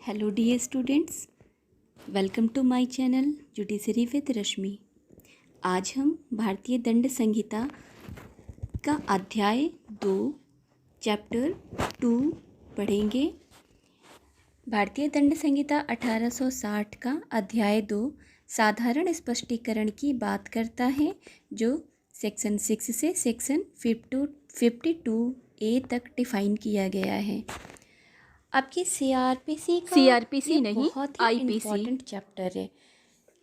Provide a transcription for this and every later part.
Hello dear students, welcome to my channel judiciary with Rashmi. आज हम भारतीय दंड संहिता का अध्याय 2 चैप्टर 2 पढ़ेंगे। भारतीय दंड संहिता 1860 का अध्याय 2 साधारण स्पष्टीकरण की बात करता है, जो सेक्शन 6 से सेक्शन 52A तक डिफाइन किया गया है। आपकी सीआरपीसी नहीं, बहुत ही इम्पोर्टेंट चैप्टर है,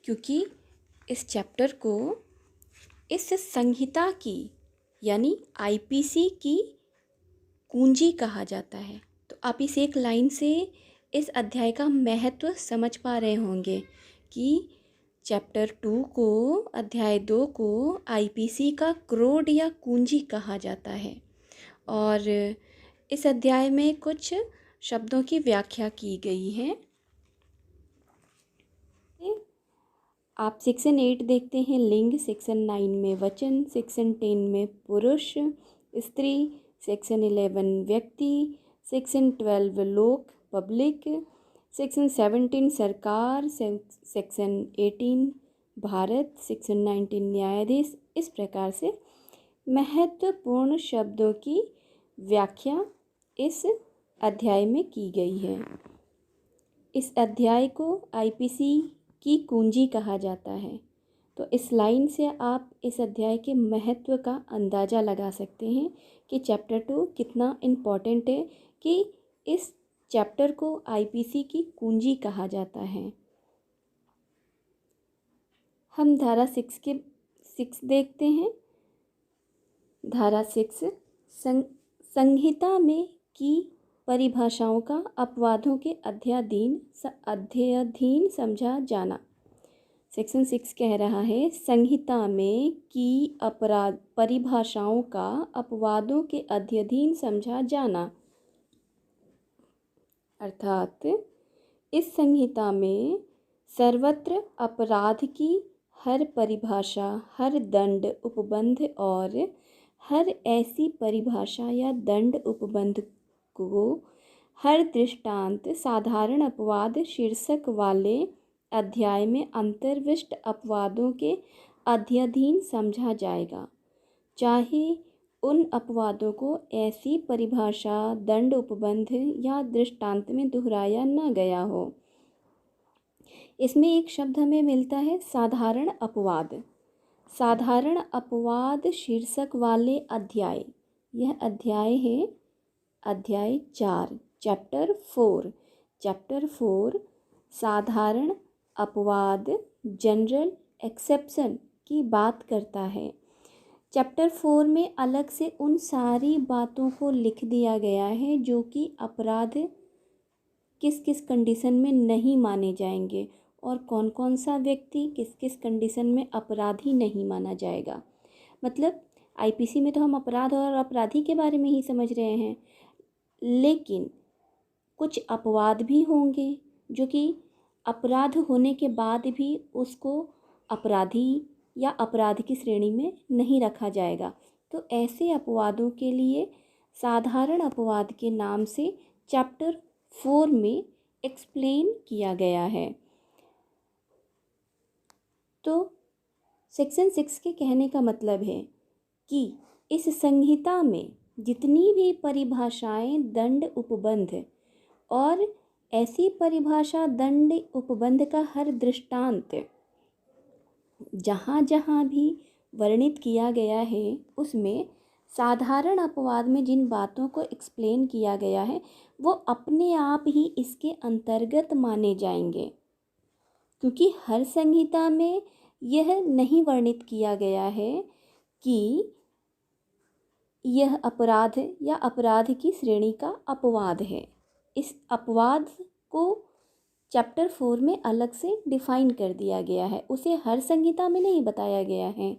क्योंकि इस चैप्टर को इस संहिता की यानी आईपीसी की कुंजी कहा जाता है। तो आप इस एक लाइन से इस अध्याय का महत्व समझ पा रहे होंगे कि चैप्टर 2 को, अध्याय 2 को आईपीसी का क्रोड या कुंजी कहा जाता है। और इस अध्याय में कुछ शब्दों की व्याख्या की गई है। आप सेक्शन 8 देखते हैं लिंग, सेक्शन 9 में वचन, सेक्शन 10 में पुरुष स्त्री, सेक्शन 11 व्यक्ति, सेक्शन 12 लोक पब्लिक, सेक्शन 17 सरकार, सेक्शन 18 भारत, सेक्शन 19 न्यायाधीश। इस प्रकार से महत्वपूर्ण शब्दों की व्याख्या इस अध्याय में की गई है। इस अध्याय को आईपीसी की कुंजी कहा जाता है। तो इस लाइन से आप इस अध्याय के महत्व का अंदाज़ा लगा सकते हैं कि चैप्टर 2 कितना इम्पोर्टेंट है, कि इस चैप्टर को आईपीसी की कुंजी कहा जाता है। हम धारा 6 देखते हैं। धारा 6 संहिता में की परिभाषाओं का अपवादों के अध्ययन समझा जाना। सेक्शन 6 कह रहा है संहिता में की परिभाषाओं का अपवादों के अध्ययन समझा जाना, अर्थात इस संहिता में सर्वत्र अपराध की हर परिभाषा, हर दंड उपबंध और हर ऐसी परिभाषा या दंड उपबंध को हर दृष्टांत साधारण अपवाद शीर्षक वाले अध्याय में अंतर्विष्ट अपवादों के अध्ययन समझा जाएगा, चाहे उन अपवादों को ऐसी परिभाषा, दंड उपबंध या दृष्टांत में दोहराया न गया हो। इसमें एक शब्द हमें मिलता है साधारण अपवाद। साधारण अपवाद शीर्षक वाले अध्याय, यह अध्याय है अध्याय 4 चैप्टर 4 साधारण अपवाद जनरल एक्सेप्शन की बात करता है। चैप्टर 4 में अलग से उन सारी बातों को लिख दिया गया है जो कि अपराध किस किस कंडीशन में नहीं माने जाएंगे और कौन कौन सा व्यक्ति किस किस कंडीशन में अपराधी नहीं माना जाएगा। मतलब आईपीसी में तो हम अपराध और अपराधी के बारे में ही समझ रहे हैं, लेकिन कुछ अपवाद भी होंगे जो कि अपराध होने के बाद भी उसको अपराधी या अपराध की श्रेणी में नहीं रखा जाएगा। तो ऐसे अपवादों के लिए साधारण अपवाद के नाम से चैप्टर 4 में एक्सप्लेन किया गया है। तो सेक्शन 6 के कहने का मतलब है कि इस संहिता में जितनी भी परिभाषाएं, दंड उपबंध और ऐसी परिभाषा, दंड उपबंध का हर दृष्टांत जहाँ जहाँ भी वर्णित किया गया है, उसमें साधारण अपवाद में जिन बातों को एक्सप्लेन किया गया है वो अपने आप ही इसके अंतर्गत माने जाएंगे, क्योंकि हर संहिता में यह नहीं वर्णित किया गया है कि यह अपराध या अपराध की श्रेणी का अपवाद है। इस अपवाद को चैप्टर 4 में अलग से डिफाइन कर दिया गया है। उसे हर संहिता में नहीं बताया गया है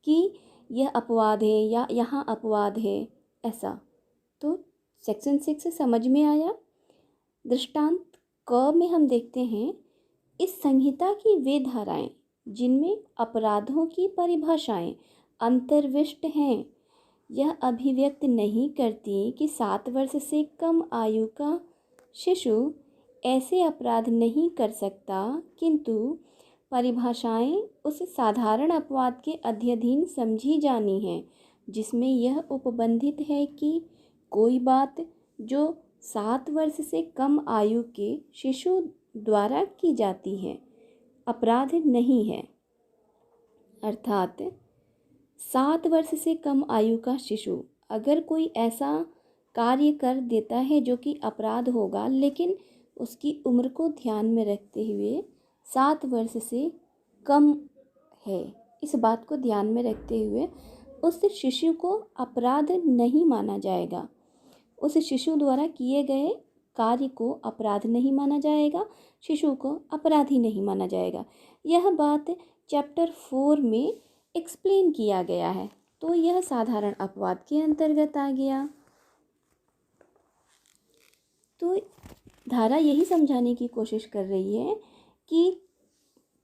कि यह अपवाद है या यहाँ अपवाद है, ऐसा। तो सेक्शन 6 समझ में आया। दृष्टांत क में हम देखते हैं इस संहिता की वे धाराएं जिनमें अपराधों की परिभाषाएं अंतर्विष्ट हैं, यह अभिव्यक्त नहीं करती कि 7 वर्ष से कम आयु का शिशु ऐसे अपराध नहीं कर सकता, किंतु परिभाषाएं उस साधारण अपवाद के अध्ययन समझी जानी हैं जिसमें यह उपबंधित है कि कोई बात जो 7 वर्ष से कम आयु के शिशु द्वारा की जाती है अपराध नहीं है। अर्थात 7 वर्ष से कम आयु का शिशु अगर कोई ऐसा कार्य कर देता है जो कि अपराध होगा, लेकिन उसकी उम्र को ध्यान में रखते हुए 7 वर्ष से कम है, इस बात को ध्यान में रखते हुए उस शिशु को अपराध नहीं माना जाएगा। उस शिशु द्वारा किए गए कार्य को अपराध नहीं माना जाएगा, शिशु को अपराधी नहीं माना जाएगा। यह बात चैप्टर 4 में एक्सप्लेन किया गया है, तो यह साधारण अपवाद के अंतर्गत आ गया। तो धारा यही समझाने की कोशिश कर रही है कि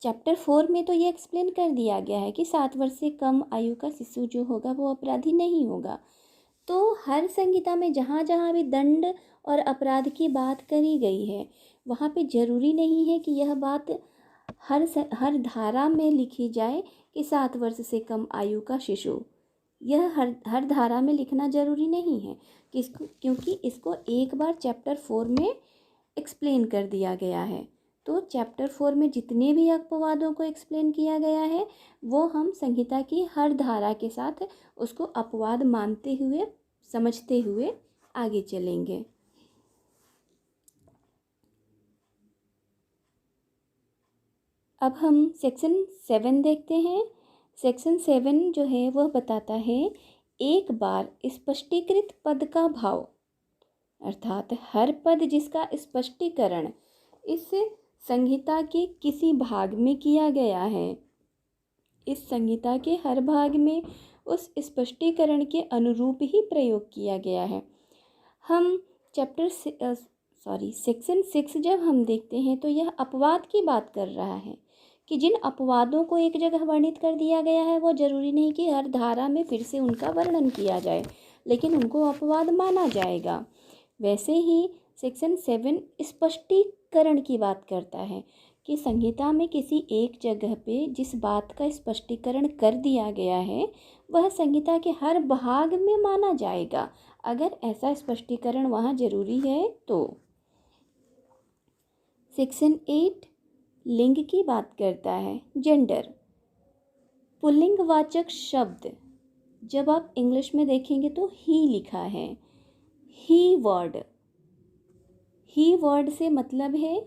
चैप्टर 4 में तो ये एक्सप्लेन कर दिया गया है कि 7 वर्ष से कम आयु का शिशु जो होगा वो अपराधी नहीं होगा। तो हर संहिता में जहाँ जहाँ भी दंड और अपराध की बात करी गई है वहाँ पे ज़रूरी नहीं है कि यह बात हर धारा में लिखी जाए कि 7 वर्ष से कम आयु का शिशु। यह हर धारा में लिखना ज़रूरी नहीं है क्योंकि इसको एक बार चैप्टर 4 में एक्सप्लेन कर दिया गया है। तो चैप्टर 4 में जितने भी अपवादों को एक्सप्लेन किया गया है वो हम संहिता की हर धारा के साथ उसको अपवाद मानते हुए समझते हुए आगे चलेंगे। अब हम सेक्शन 7 देखते हैं। सेक्शन 7 जो है वह बताता है एक बार स्पष्टीकृत पद का भाव, अर्थात हर पद जिसका स्पष्टीकरण इस संहिता के किसी भाग में किया गया है, इस संहिता के हर भाग में उस स्पष्टीकरण के अनुरूप ही प्रयोग किया गया है। हम सेक्शन 6 जब हम देखते हैं तो यह अपवाद की बात कर रहा है कि जिन अपवादों को एक जगह वर्णित कर दिया गया है वो ज़रूरी नहीं कि हर धारा में फिर से उनका वर्णन किया जाए, लेकिन उनको अपवाद माना जाएगा। वैसे ही सेक्शन 7 स्पष्टीकरण की बात करता है कि संहिता में किसी एक जगह पे जिस बात का स्पष्टीकरण कर दिया गया है वह संहिता के हर भाग में माना जाएगा, अगर ऐसा स्पष्टीकरण वहाँ जरूरी है तो। सेक्शन 8 लिंग की बात करता है, जेंडर। पुल्लिंगवाचक शब्द जब आप इंग्लिश में देखेंगे तो ही लिखा है, ही वर्ड से मतलब है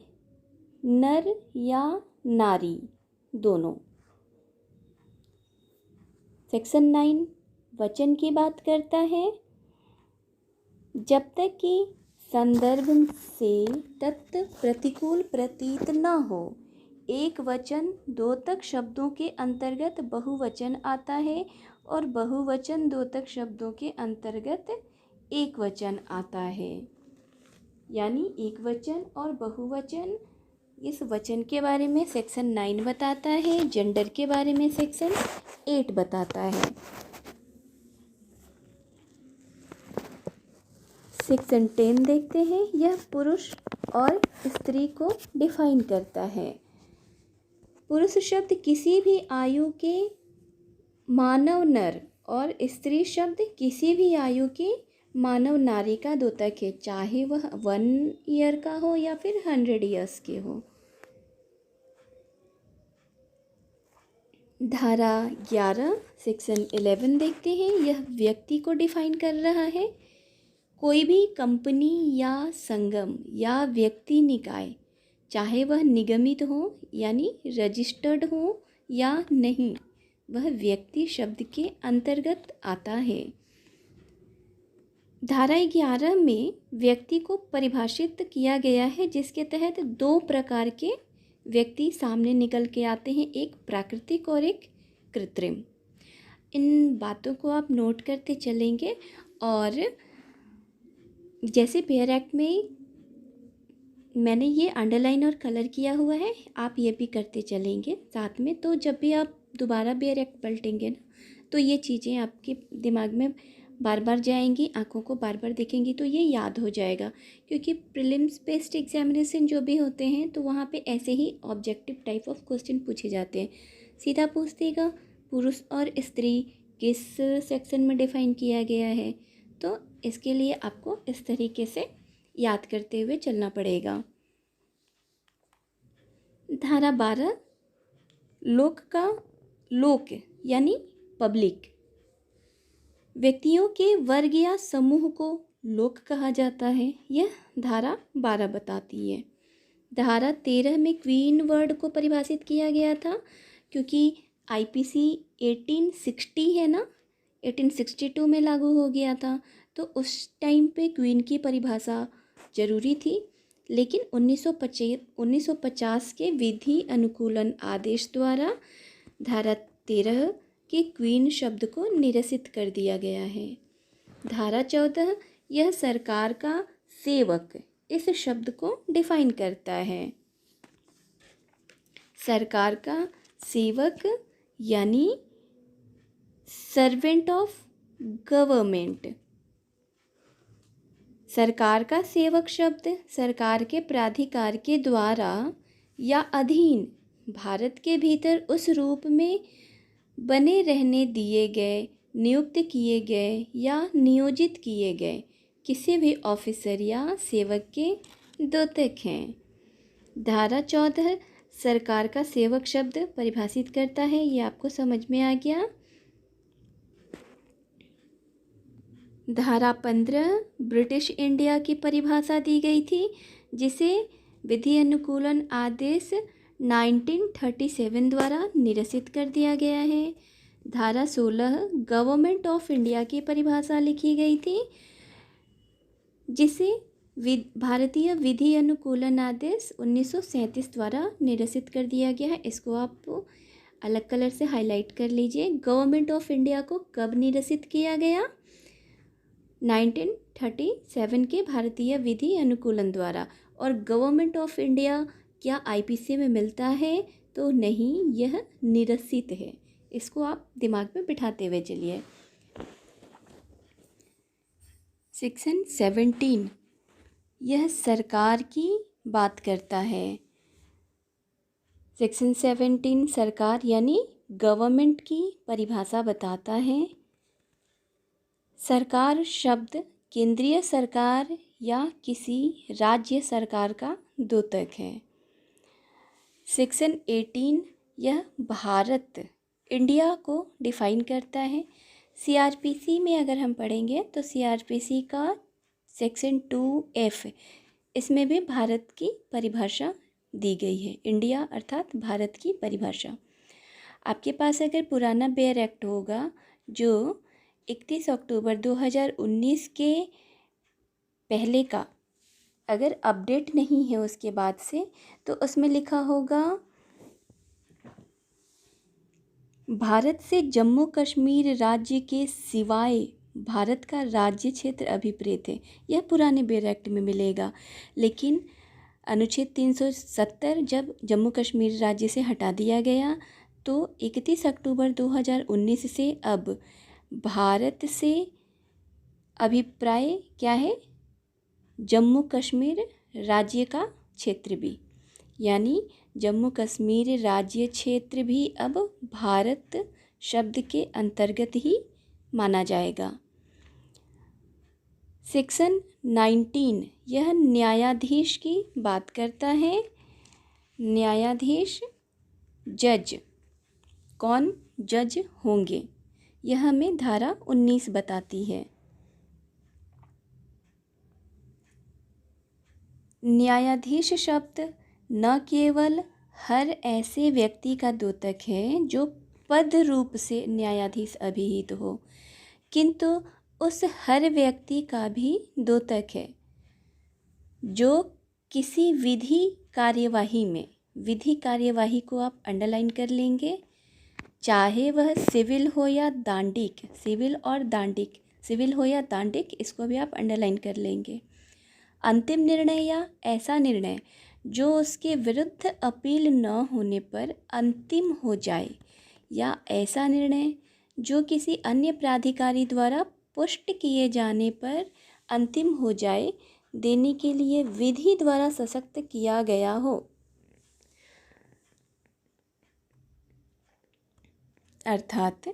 नर या नारी दोनों। सेक्शन 9 वचन की बात करता है, जब तक कि संदर्भ से तत्व प्रतिकूल प्रतीत न हो एक वचन द्योतक शब्दों के अंतर्गत बहुवचन आता है और बहुवचन द्योतक शब्दों के अंतर्गत एक वचन आता है। यानी एक वचन और बहुवचन, इस वचन के बारे में सेक्शन 9 बताता है, जेंडर के बारे में सेक्शन 8 बताता है। सेक्शन 10 देखते हैं, यह पुरुष और स्त्री को डिफाइन करता है। पुरुष शब्द किसी भी आयु के मानव नर और स्त्री शब्द किसी भी आयु के मानव नारी का द्योतक है, चाहे वह 1 ईयर का हो या फिर 100 ईयर्स के हो। धारा 11 सेक्शन 11 देखते हैं, यह व्यक्ति को डिफाइन कर रहा है। कोई भी कंपनी या संगम या व्यक्ति निकाय, चाहे वह निगमित हो यानी रजिस्टर्ड हो या नहीं, वह व्यक्ति शब्द के अंतर्गत आता है। धारा 11 में व्यक्ति को परिभाषित किया गया है, जिसके तहत 2 प्रकार के व्यक्ति सामने निकल के आते हैं, एक प्राकृतिक और एक कृत्रिम। इन बातों को आप नोट करते चलेंगे और जैसे पेयर एक्ट में मैंने ये अंडरलाइन और कलर किया हुआ है, आप ये भी करते चलेंगे साथ में। तो जब भी आप दोबारा पेयर एक्ट पलटेंगे ना तो ये चीज़ें आपके दिमाग में बार बार जाएंगी, आँखों को बार बार देखेंगी तो ये याद हो जाएगा, क्योंकि प्रीलिम्स बेस्ड एग्जामिनेशन जो भी होते हैं तो वहाँ पे ऐसे ही ऑब्जेक्टिव टाइप ऑफ क्वेश्चन पूछे जाते हैं। सीधा पूछ देगा पुरुष और स्त्री किस सेक्शन में डिफाइन किया गया है, तो इसके लिए आपको इस तरीके से याद करते हुए चलना पड़ेगा। धारा 12, लोक का लोक यानी पब्लिक, व्यक्तियों के वर्ग या समूह को लोक कहा जाता है, यह धारा 12 बताती है। धारा 13 में क्वीन वर्ड को परिभाषित किया गया था, क्योंकि आईपीसी 1860 है ना, 1862 में लागू हो गया था, तो उस टाइम पे क्वीन की परिभाषा जरूरी थी। लेकिन 1950 के विधि अनुकूलन आदेश द्वारा धारा 13 के क्वीन शब्द को निरसित कर दिया गया है। धारा 14, यह सरकार का सेवक इस शब्द को डिफाइन करता है। सरकार का सेवक यानी सर्वेंट ऑफ गवर्नमेंट। सरकार का सेवक शब्द सरकार के प्राधिकार के द्वारा या अधीन भारत के भीतर उस रूप में बने रहने दिए गए, नियुक्त किए गए या नियोजित किए गए किसी भी ऑफिसर या सेवक के द्योतक हैं। धारा 14 सरकार का सेवक शब्द परिभाषित करता है, ये आपको समझ में आ गया। धारा 15 ब्रिटिश इंडिया की परिभाषा दी गई थी, जिसे विधि अनुकूलन आदेश 1937 द्वारा निरसित कर दिया गया है। धारा 16 गवर्नमेंट ऑफ इंडिया की परिभाषा लिखी गई थी, जिसे भारतीय विधि अनुकूलन आदेश 1937 द्वारा निरसित कर दिया गया है। इसको आप अलग कलर से हाईलाइट कर लीजिए। गवर्नमेंट ऑफ इंडिया को कब निरसित किया गया? 1937 के भारतीय विधि अनुकूलन द्वारा। और गवर्नमेंट ऑफ इंडिया क्या आईपीसी में मिलता है? तो नहीं, यह निरसित है। इसको आप दिमाग में बिठाते हुए चलिए। सेक्शन 17 यह सरकार की बात करता है। सेक्शन 17 सरकार यानी गवर्नमेंट की परिभाषा बताता है। सरकार शब्द केंद्रीय सरकार या किसी राज्य सरकार का द्योतक है। सेक्शन 18 यह भारत इंडिया को डिफाइन करता है। सीआरपीसी में अगर हम पढ़ेंगे तो सीआरपीसी का सेक्शन 2F, इसमें भी भारत की परिभाषा दी गई है। इंडिया अर्थात भारत की परिभाषा। आपके पास अगर पुराना बेयर एक्ट होगा जो 31 अक्टूबर 2019 के पहले का, अगर अपडेट नहीं है उसके बाद से, तो उसमें लिखा होगा भारत से जम्मू कश्मीर राज्य के सिवाय भारत का राज्य क्षेत्र अभिप्रेत है। यह पुराने बेयर एक्ट में मिलेगा, लेकिन अनुच्छेद 370 जब जम्मू कश्मीर राज्य से हटा दिया गया तो 31 अक्टूबर 2019 से अब भारत से अभिप्राय क्या है? जम्मू कश्मीर राज्य का क्षेत्र भी, यानी जम्मू कश्मीर राज्य क्षेत्र भी अब भारत शब्द के अंतर्गत ही माना जाएगा। सेक्शन 19 यह न्यायाधीश की बात करता है। न्यायाधीश जज, कौन जज होंगे, यह हमें धारा 19 बताती है। न्यायाधीश शब्द न केवल हर ऐसे व्यक्ति का द्योतक है जो पद रूप से न्यायाधीश अभिहित हो, किंतु उस हर व्यक्ति का भी द्योतक है जो किसी विधि कार्यवाही में, विधि कार्यवाही को आप अंडरलाइन कर लेंगे, चाहे वह सिविल हो या दांडिक, सिविल और दांडिक, सिविल हो या दांडिक, इसको भी आप अंडरलाइन कर लेंगे। अंतिम निर्णय या ऐसा निर्णय जो उसके विरुद्ध अपील न होने पर अंतिम हो जाए, या ऐसा निर्णय जो किसी अन्य प्राधिकारी द्वारा पुष्ट किए जाने पर अंतिम हो जाए, देने के लिए विधि द्वारा सशक्त किया गया हो। अर्थात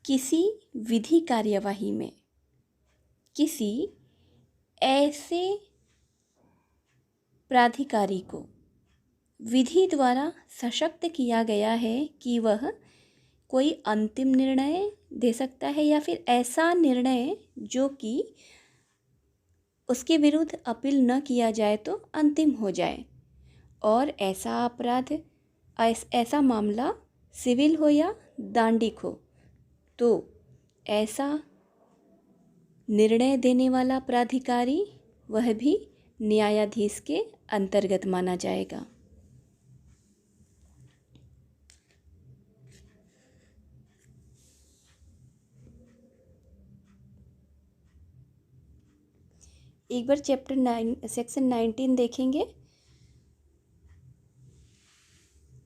किसी विधि कार्यवाही में किसी ऐसे प्राधिकारी को विधि द्वारा सशक्त किया गया है कि वह कोई अंतिम निर्णय दे सकता है या फिर ऐसा निर्णय जो कि उसके विरुद्ध अपील न किया जाए तो अंतिम हो जाए। और ऐसा अपराध, ऐसा मामला सिविल हो या दांडिक हो, तो ऐसा निर्णय देने वाला प्राधिकारी वह भी न्यायाधीश के अंतर्गत माना जाएगा। एक बार चैप्टर 9 सेक्शन 19 देखेंगे।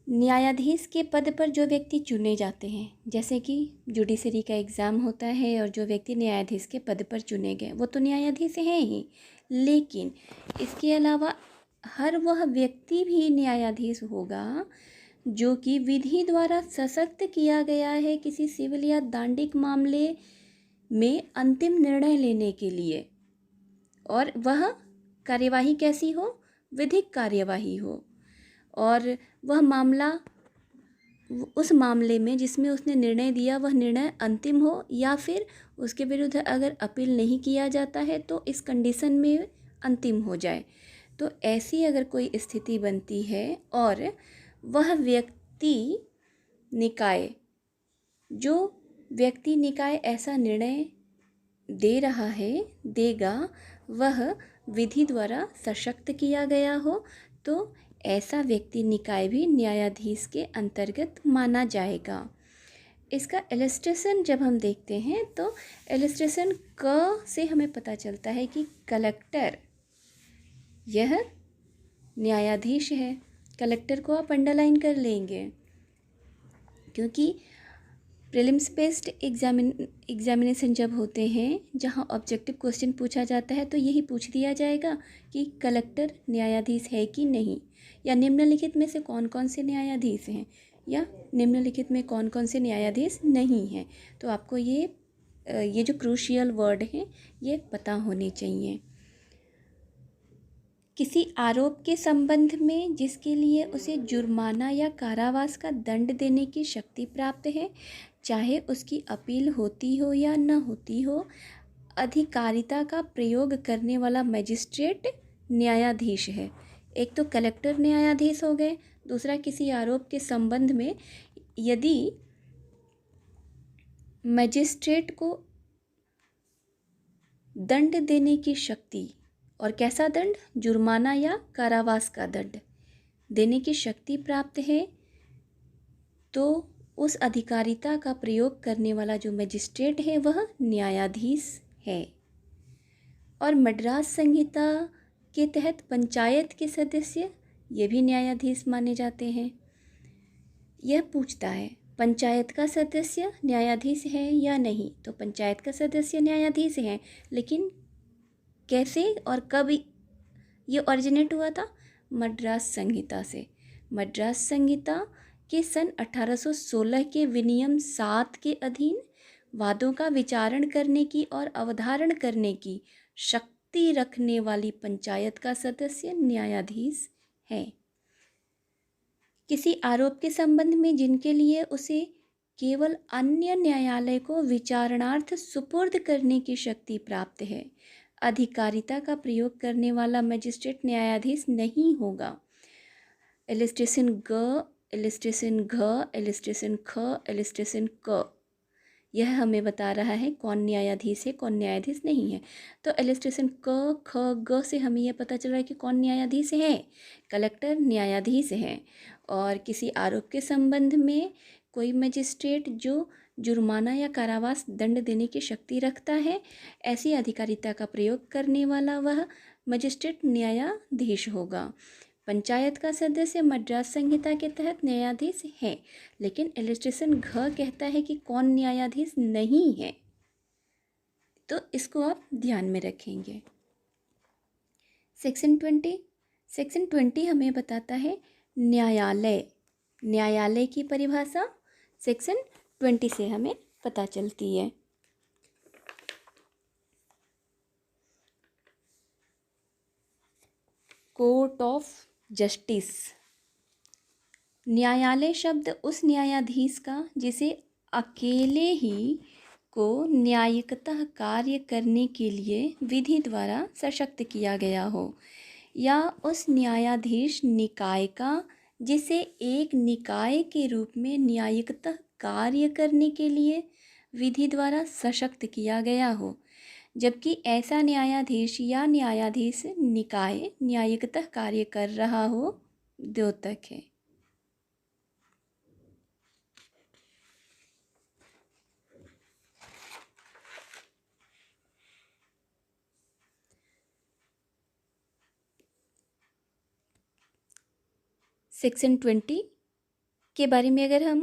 न्यायाधीश के पद पर जो व्यक्ति चुने जाते हैं, जैसे कि जुडिशरी का एग्ज़ाम होता है और जो व्यक्ति न्यायाधीश के पद पर चुने गए वो तो न्यायाधीश हैं ही, लेकिन इसके अलावा हर वह व्यक्ति भी न्यायाधीश होगा जो कि विधि द्वारा सशक्त किया गया है किसी सिविल या दांडिक मामले में अंतिम निर्णय लेने के लिए। और वह कार्यवाही कैसी हो? विधिक कार्यवाही हो। और वह मामला, उस मामले में जिसमें उसने निर्णय दिया वह निर्णय अंतिम हो, या फिर उसके विरुद्ध अगर अपील नहीं किया जाता है तो इस कंडीशन में अंतिम हो जाए। तो ऐसी अगर कोई स्थिति बनती है और वह व्यक्ति निकाय, जो व्यक्ति निकाय ऐसा निर्णय दे रहा है, देगा, वह विधि द्वारा सशक्त किया गया हो, तो ऐसा व्यक्ति निकाय भी न्यायाधीश के अंतर्गत माना जाएगा। इसका इलस्ट्रेशन जब हम देखते हैं तो इलस्ट्रेशन क से हमें पता चलता है कि कलेक्टर यह न्यायाधीश है। कलेक्टर को आप अंडरलाइन कर लेंगे, क्योंकि प्रीलिम्स बेस्ड एग्जामिनेशन जब होते हैं जहां ऑब्जेक्टिव क्वेश्चन पूछा जाता है तो यही पूछ दिया जाएगा कि कलेक्टर न्यायाधीश है कि नहीं, या निम्नलिखित में से कौन कौन से न्यायाधीश हैं, या निम्नलिखित में कौन कौन से न्यायाधीश नहीं हैं। तो आपको ये जो क्रूशियल वर्ड हैं ये पता होने चाहिए। किसी आरोप के संबंध में जिसके लिए उसे जुर्माना या कारावास का दंड देने की शक्ति प्राप्त है, चाहे उसकी अपील होती हो या न होती हो, अधिकारिता का प्रयोग करने वाला मजिस्ट्रेट न्यायाधीश है। एक तो कलेक्टर न्यायाधीश हो गए, दूसरा किसी आरोप के संबंध में यदि मजिस्ट्रेट को दंड देने की शक्ति, और कैसा दंड? जुर्माना या कारावास का दंड देने की शक्ति प्राप्त है, तो उस अधिकारिता का प्रयोग करने वाला जो मजिस्ट्रेट है वह न्यायाधीश है। और मद्रास संहिता के तहत पंचायत के सदस्य ये भी न्यायाधीश माने जाते हैं। यह पूछता है पंचायत का सदस्य न्यायाधीश है या नहीं, तो पंचायत का सदस्य न्यायाधीश है, लेकिन कैसे और कब ये ओरिजिनेट हुआ था? मद्रास संहिता से। मद्रास संहिता के सन 1816 के विनियम 7 के अधीन वादों का विचारण करने की और अवधारण करने की शक्ति रखने वाली पंचायत का सदस्य न्यायाधीश है। किसी आरोप के संबंध में जिनके लिए उसे केवल अन्य न्यायालय को विचारणार्थ सुपुर्द करने की शक्ति प्राप्त है, अधिकारिता का प्रयोग करने वाला मजिस्ट्रेट न्यायाधीश नहीं होगा। इलस्ट्रेशन ग, इलस्ट्रेशन घ, इलस्ट्रेशन ख, इलस्ट्रेशन क, यह हमें बता रहा है कौन न्यायाधीश है, कौन न्यायाधीश नहीं है। तो इलस्ट्रेशन क, ख, ग से हमें यह पता चल रहा है कि कौन न्यायाधीश है, कलेक्टर न्यायाधीश है। और किसी आरोप के संबंध में कोई मजिस्ट्रेट जो जुर्माना या कारावास दंड देने की शक्ति रखता है, ऐसी अधिकारिता का प्रयोग करने वाला वह मजिस्ट्रेट न्यायाधीश होगा। पंचायत का सदस्य मद्रास संहिता के तहत न्यायाधीश है, लेकिन इलस्ट्रेशन घ कहता है कि कौन न्यायाधीश नहीं है, तो इसको आप ध्यान में रखेंगे। सेक्शन 20 हमें बताता है न्यायालय। न्यायालय की परिभाषा सेक्शन 20 से हमें पता चलती है। Court of justice. न्यायालय शब्द उस न्यायाधीश का जिसे अकेले ही को न्यायिकतः कार्य करने के लिए विधि द्वारा सशक्त किया गया हो, या उस न्यायाधीश निकाय का जिसे एक निकाय के रूप में न्यायिकतः कार्य करने के लिए विधि द्वारा सशक्त किया गया हो, जबकि ऐसा न्यायाधीश या न्यायाधीश निकाय न्यायिकतः कार्य कर रहा हो, द्योतक है। सेक्शन 20 के बारे में अगर हम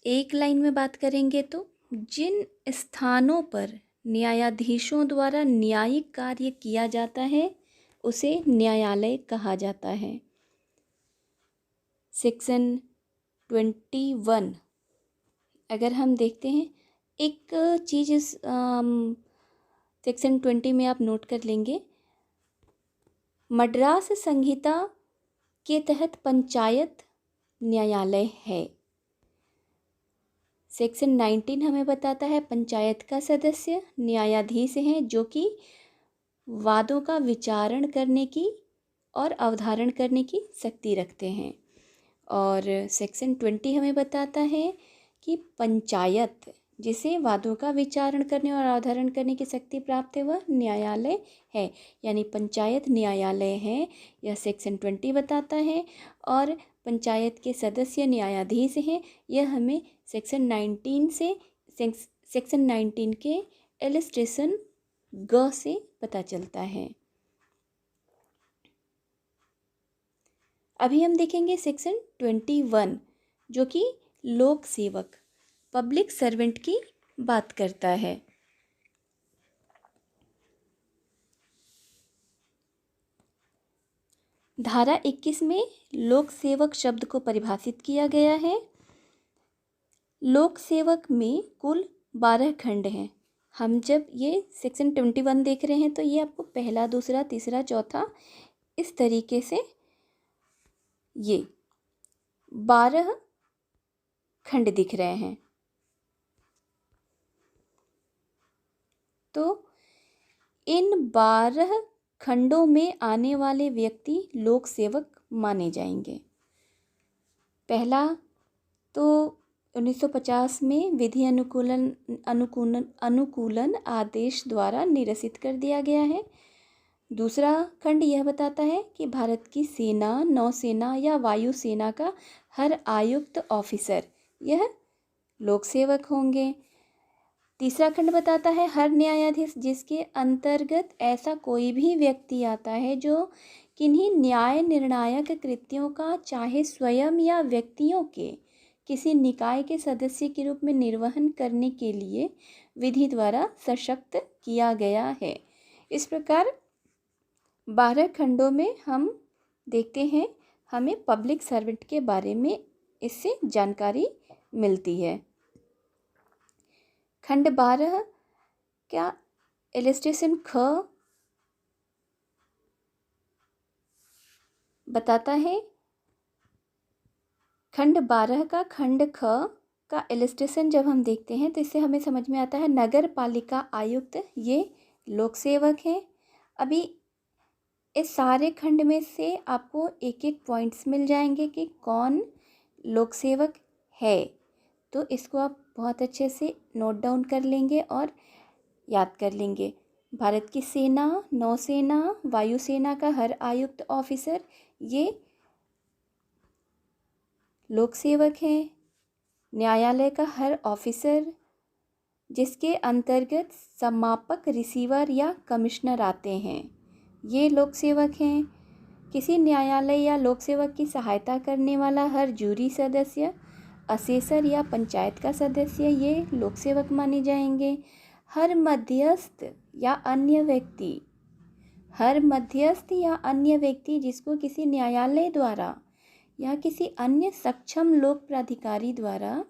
एक लाइन में बात करेंगे तो जिन स्थानों पर न्यायाधीशों द्वारा न्यायिक कार्य किया जाता है उसे न्यायालय कहा जाता है। सेक्शन 21 अगर हम देखते हैं, एक चीज़ इस सेक्शन 20 में आप नोट कर लेंगे, मद्रास संहिता के तहत पंचायत न्यायालय है। सेक्शन 19 हमें बताता है पंचायत का सदस्य न्यायाधीश हैं जो कि वादों का विचारण करने की और अवधारण करने की शक्ति रखते हैं। और सेक्शन 20 हमें बताता है कि पंचायत जिसे वादों का विचारण करने और अवधारण करने की शक्ति प्राप्त है वह न्यायालय है, यानी पंचायत न्यायालय है, यह सेक्शन 20 बताता है। और पंचायत के सदस्य न्यायाधीश हैं, यह हमें सेक्शन 19 से सेक्शन 19 के इलस्ट्रेशन ग से पता चलता है। अभी हम देखेंगे सेक्शन 21 जो कि लोक सेवक पब्लिक सर्वेंट की बात करता है। धारा 21 में लोक सेवक शब्द को परिभाषित किया गया है। लोक सेवक में कुल 12 खंड हैं। हम जब ये सेक्शन 21 देख रहे हैं तो ये आपको पहला, दूसरा, तीसरा, चौथा इस तरीके से ये 12 खंड दिख रहे हैं। तो इन 12 खंडों में आने वाले व्यक्ति लोक सेवक माने जाएंगे। पहला तो 1950 में विधि अनुकूलन आदेश द्वारा निरसित कर दिया गया है। दूसरा खंड यह बताता है कि भारत की सेना, नौसेना या वायुसेना का हर आयुक्त ऑफिसर यह लोक सेवक होंगे। तीसरा खंड बताता है हर न्यायाधीश जिसके अंतर्गत ऐसा कोई भी व्यक्ति आता है जो किन्हीं न्याय निर्णायक कृत्यों का चाहे स्वयं या व्यक्तियों के किसी निकाय के सदस्य के रूप में निर्वहन करने के लिए विधि द्वारा सशक्त किया गया है। इस प्रकार 12 खंडों में हम देखते हैं, हमें पब्लिक सर्वेंट के बारे में इससे जानकारी मिलती है। खंड 12 का इलस्ट्रेशन ख बताता है। खंड 12 का खंड ख का इलस्ट्रेशन जब हम देखते हैं तो इससे हमें समझ में आता है नगर पालिका आयुक्त ये लोक सेवक हैं। अभी इस सारे खंड में से आपको एक एक पॉइंट्स मिल जाएंगे कि कौन लोक सेवक है, तो इसको आप बहुत अच्छे से नोट डाउन कर लेंगे और याद कर लेंगे। भारत की सेना, नौसेना, वायुसेना का हर आयुक्त ऑफिसर ये लोक सेवक हैं। न्यायालय का हर ऑफिसर जिसके अंतर्गत समापक, रिसीवर या कमिश्नर आते हैं ये लोक सेवक हैं। किसी न्यायालय या लोक सेवक की सहायता करने वाला हर जूरी सदस्य, असेसर या पंचायत का सदस्य ये लोक सेवक माने जाएंगे। हर मध्यस्थ या अन्य व्यक्ति जिसको किसी न्यायालय द्वारा या किसी अन्य सक्षम लोक प्राधिकारी द्वारा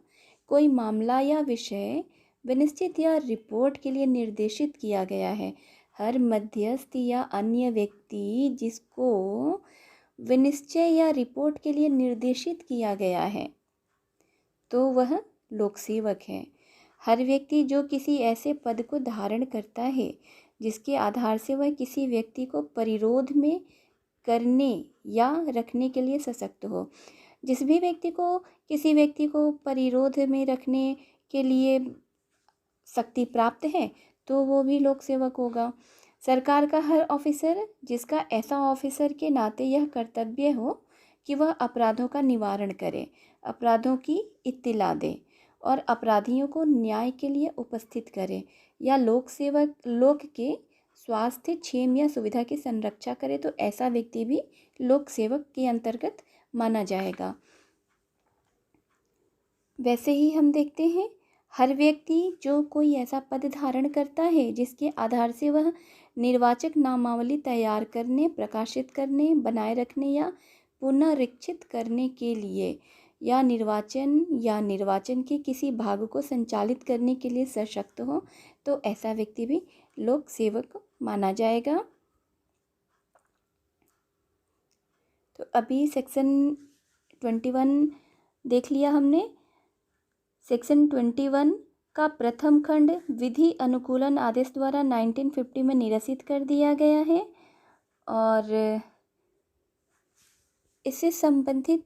कोई मामला या विषय विनिश्चित या रिपोर्ट के लिए निर्देशित किया गया है। हर मध्यस्थ या अन्य व्यक्ति जिसको विनिश्चय या रिपोर्ट के लिए निर्देशित किया गया है तो वह लोक सेवक है। हर व्यक्ति जो किसी ऐसे पद को धारण करता है जिसके आधार से वह किसी व्यक्ति को परिरोध में करने या रखने के लिए सशक्त हो। जिस भी व्यक्ति को किसी व्यक्ति को परिरोध में रखने के लिए शक्ति प्राप्त है तो वो भी लोक सेवक होगा। सरकार का हर ऑफिसर जिसका ऐसा ऑफिसर के नाते यह कर्तव्य हो कि वह अपराधों का निवारण करे, अपराधों की इत्तिला दे और अपराधियों को न्याय के लिए उपस्थित करे, या लोक सेवक लोक के स्वास्थ्य, क्षेम या सुविधा की संरक्षा करे तो ऐसा व्यक्ति भी लोक सेवक के अंतर्गत माना जाएगा। वैसे ही हम देखते हैं हर व्यक्ति जो कोई ऐसा पद धारण करता है जिसके आधार से वह निर्वाचक नामावली तैयार करने, प्रकाशित करने, बनाए रखने या पुनरीक्षित करने के लिए या निर्वाचन के किसी भाग को संचालित करने के लिए सशक्त हो तो ऐसा व्यक्ति भी लोक सेवक माना जाएगा। तो अभी सेक्शन 21 देख लिया हमने। सेक्शन 21 का प्रथम खंड विधि अनुकूलन आदेश द्वारा 1950 में निरसित कर दिया गया है और इससे संबंधित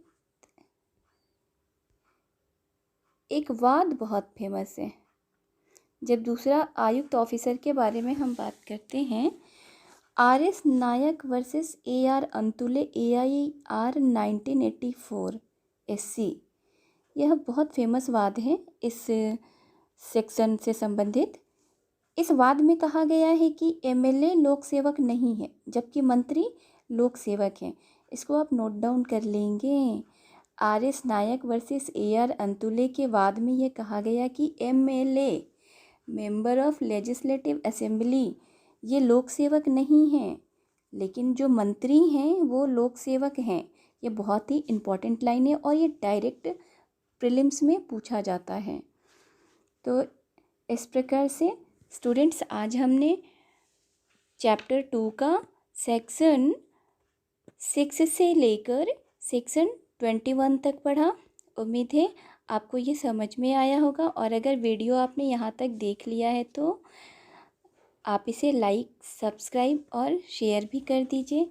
एक वाद बहुत फेमस है। जब दूसरा आयुक्त ऑफिसर के बारे में हम बात करते हैं, RS Nayak versus AR Antulay AIR 1984 SC, यह बहुत फेमस वाद है इस सेक्शन से संबंधित। इस वाद में कहा गया है कि MLA लोक सेवक नहीं है जबकि मंत्री लोक सेवक हैं। इसको आप नोट डाउन कर लेंगे। RS Nayak versus AR Antule के वाद में यह कहा गया कि MLA member of legislative assembly ये लोक सेवक नहीं हैं, लेकिन जो मंत्री हैं वो लोक सेवक हैं। ये बहुत ही इम्पॉर्टेंट लाइन है और ये डायरेक्ट प्रीलिम्स में पूछा जाता है। तो इस प्रकार से स्टूडेंट्स आज हमने चैप्टर 2 का सेक्शन 6 से लेकर सेक्शन 21 तक पढ़ा। उम्मीद है आपको ये समझ में आया होगा और अगर वीडियो आपने यहाँ तक देख लिया है तो आप इसे लाइक, सब्सक्राइब और शेयर भी कर दीजिए।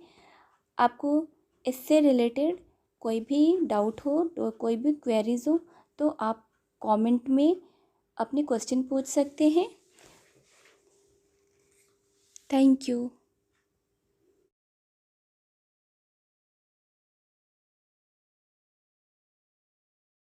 आपको इससे रिलेटेड कोई भी डाउट हो तो कोई भी क्वेरीज हो तो आप कमेंट में अपने क्वेश्चन पूछ सकते हैं। Thank you.